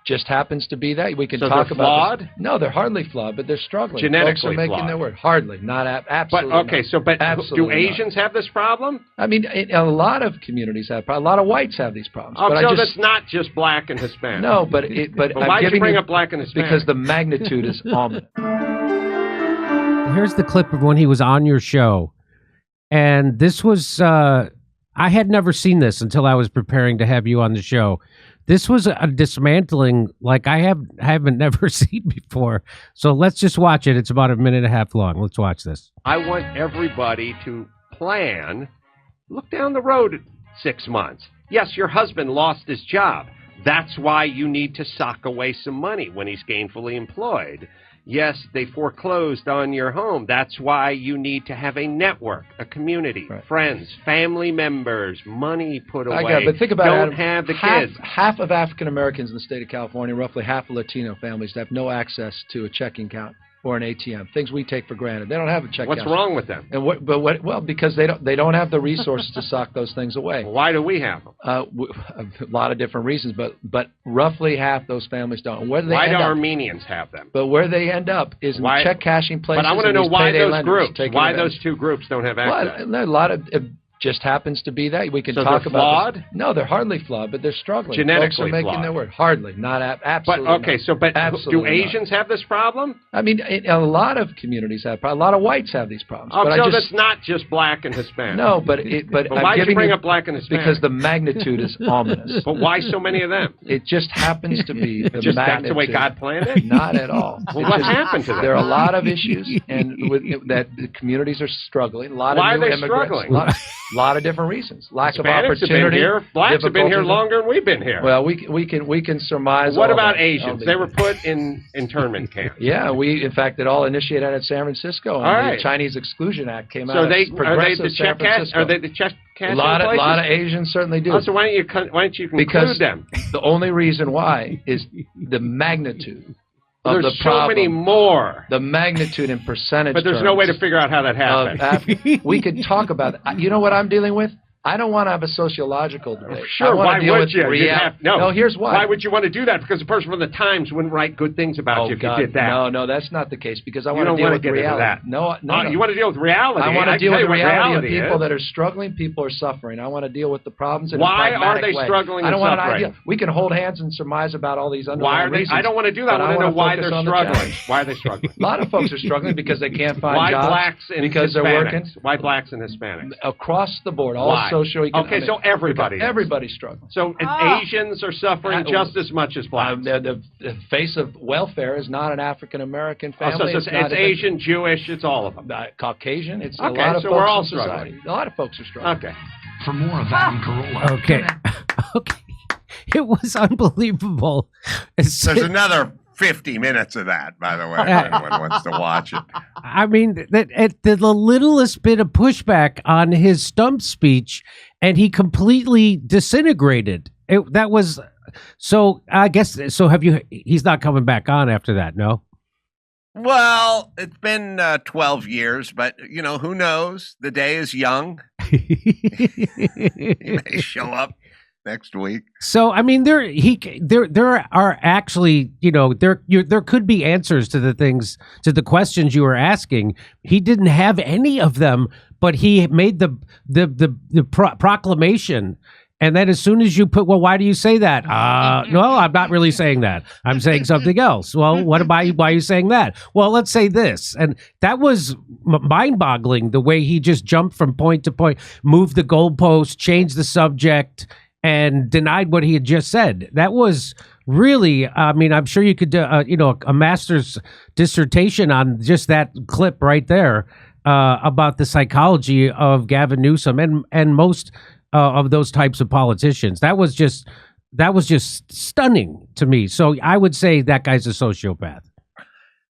just happens to be that. We can so talk they're about flawed? No, they're hardly flawed, but they're struggling. Genetically Folks are making flawed. their word. Hardly. Not absolutely. But, okay, do Asians have this problem? I mean, a lot of communities have problems. A lot of whites have these problems. Oh, but so that's not just Black and Hispanic. No, but why did you bring up Black and Hispanic? Because the magnitude is ominous. Here's the clip of when he was on your show. And this was, I had never seen this until I was preparing to have you on the show. This was a dismantling like I haven't never seen before. So let's just watch it. It's about a minute and a half long. Let's watch this. I want everybody to plan, look down the road 6 months. Yes, your husband lost his job. That's why you need to sock away some money when he's gainfully employed. Yes, they foreclosed on your home. That's why you need to have a network, a community, friends, family members, money put away. But think about Don't it, have the kids. Half of African Americans in the state of California, roughly half of Latino families, have no access to a checking account or an ATM. Things we take for granted. They don't have a checking account. What's wrong with them? And well, because they don't have the resources to sock those things away. Why do we have them? A lot of different reasons, but roughly half those families don't. Why do Armenians have them? But where they end up is in check cashing places. But I want to know why those groups. Why those two groups don't have access? Well, a lot of it just happens to be that. We can talk they're about flawed? No, they're hardly flawed, but they're struggling. Genetically Folks are making their word. Hardly. Not absolutely. But okay, not. Do Asians have this problem? I mean, a lot of communities have problems. A lot of whites have these problems. Oh, so that's not just Black and Hispanic. No, but why did you bring up Black and Hispanic? Because the magnitude is ominous. But why so many of them? It just happens to be the magnitude. That's the way God planned it? Not at all. Well, what happened to them? There are a lot of issues, and that the communities are struggling. A lot of new immigrants. Struggling? A lot of different reasons. Lack of Hispanics opportunity. Have been here. Blacks have been here longer than we've been here. Well, we can surmise. What about Asians? They were put in internment camps. Yeah, in fact it all initiated out of San Francisco. And the Chinese Exclusion Act came out. So are they the check cash? Are they the check cash? A lot of Asians certainly do. Oh, so why don't you conclude them? The only reason why is the magnitude. There's so many more. The magnitude in percentage. But there's no way to figure out how that happened. We could talk about it. You know what I'm dealing with? I don't want to have a sociological debate. Sure, why would you? No, here's why. Why would you want to do that? Because the person from the Times wouldn't write good things about you if you did that. No, that's not the case. Because I want to deal with reality. No. You want to deal with reality. I want to deal with the reality of people that are struggling. People are suffering. I want to deal with the problems in a pragmatic way. Why are they struggling and suffering? We can hold hands and surmise about all these underlying reasons. I don't want to do that. I want to know why they're struggling. Why are they struggling? A lot of folks are struggling because they can't find jobs. Why blacks and because they're working. Why blacks and Hispanics? Across the board, all socioeconomic. Okay, so everybody's struggling. So Asians are suffering just as much as blacks. The face of welfare is not an African American family. So it's Asian, Jewish, it's all of them. Caucasian. It's a lot of folks we're all in society. struggling. A lot of folks are struggling. Okay. For more of Adam Carolla. Okay. It was unbelievable. There's another 50 minutes of that, by the way, if anyone wants to watch it. I mean, the littlest bit of pushback on his stump speech, and he completely disintegrated. That was so. I guess so. He's not coming back on after that, no? Well, it's been 12 years, but who knows? The day is young. He may show up next week. So I mean, there are actually, there could be answers to the questions you were asking. He didn't have any of them, but he made the proclamation. And then as soon as you put, well, why do you say that? No, I'm not really saying that. I'm saying something else. Well, why are you saying that? Well, let's say this. And that was mind-boggling, the way he just jumped from point to point, moved the goalpost, changed the subject, and denied what he had just said. That was really, I mean, I'm sure you could do, a master's dissertation on just that clip right there about the psychology of Gavin Newsom and most of those types of politicians. That was just stunning to me. So I would say that guy's a sociopath.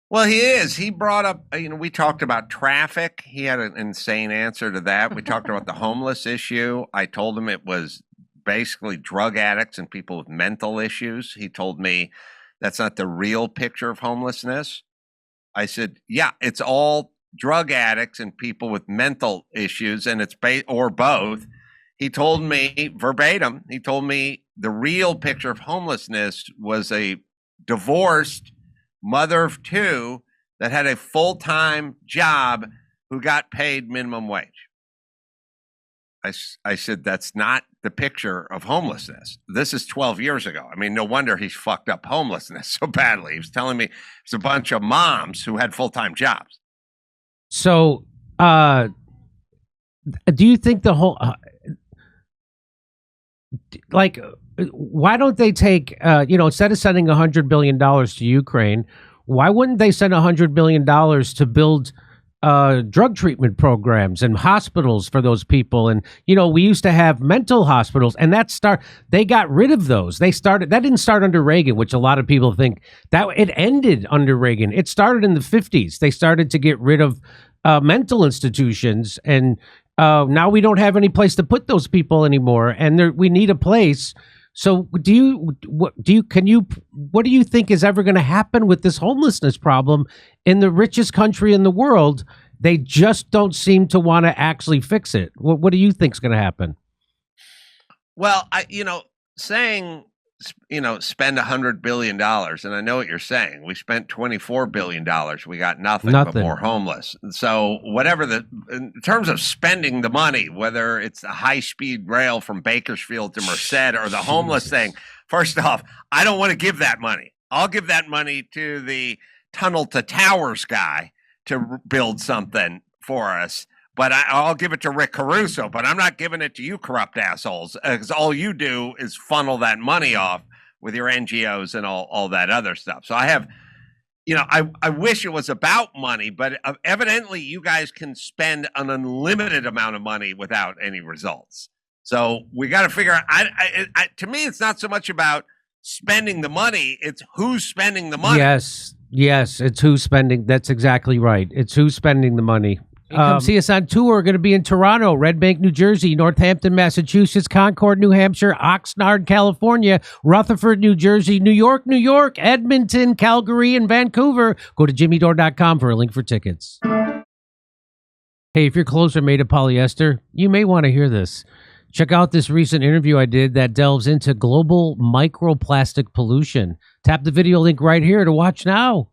Well, he is. He brought up, we talked about traffic. He had an insane answer to that. We talked about the homeless issue. I told him it was basically drug addicts and people with mental issues. He told me that's not the real picture of homelessness. I said, yeah, it's all drug addicts and people with mental issues, and it's or both. He told me verbatim, the real picture of homelessness was a divorced mother of two that had a full-time job who got paid minimum wage. I said, that's not the picture of homelessness. This is 12 years ago. I mean, no wonder he's fucked up homelessness so badly. He was telling me it's a bunch of moms who had full-time jobs. So, do you think the whole, why don't they take, instead of sending $100 billion to Ukraine, why wouldn't they send $100 billion to build drug treatment programs and hospitals for those people? And we used to have mental hospitals, and they got rid of those. That didn't start under Reagan, which a lot of people think that it ended under Reagan. It started in the 50s. They started to get rid of mental institutions, and now we don't have any place to put those people anymore, and we need a place. So what do you think is ever going to happen with this homelessness problem in the richest country in the world? They just don't seem to want to actually fix it. What do you think is going to happen? Well, saying, spend $100 billion, and I know what you're saying. We spent $24 billion. We got nothing but more homeless. So in terms of spending the money, whether it's the high-speed rail from Bakersfield to Merced or the homeless thing, first off, I don't want to give that money. I'll give that money to the Tunnel to Towers guy to build something for us. But I'll give it to Rick Caruso, but I'm not giving it to you corrupt assholes, because all you do is funnel that money off with your NGOs and all that other stuff. So I have, I wish it was about money, but evidently you guys can spend an unlimited amount of money without any results. So we got to figure out, to me, it's not so much about spending the money, it's who's spending the money. Yes, it's who's spending. That's exactly right. It's who's spending the money. Come see us on tour. We're going to be in Toronto, Red Bank, New Jersey, Northampton, Massachusetts, Concord, New Hampshire, Oxnard, California, Rutherford, New Jersey, New York, Edmonton, Calgary, and Vancouver. Go to jimmydore.com for a link for tickets. Hey, if your clothes are made of polyester, you may want to hear this. Check out this recent interview I did that delves into global microplastic pollution. Tap the video link right here to watch now.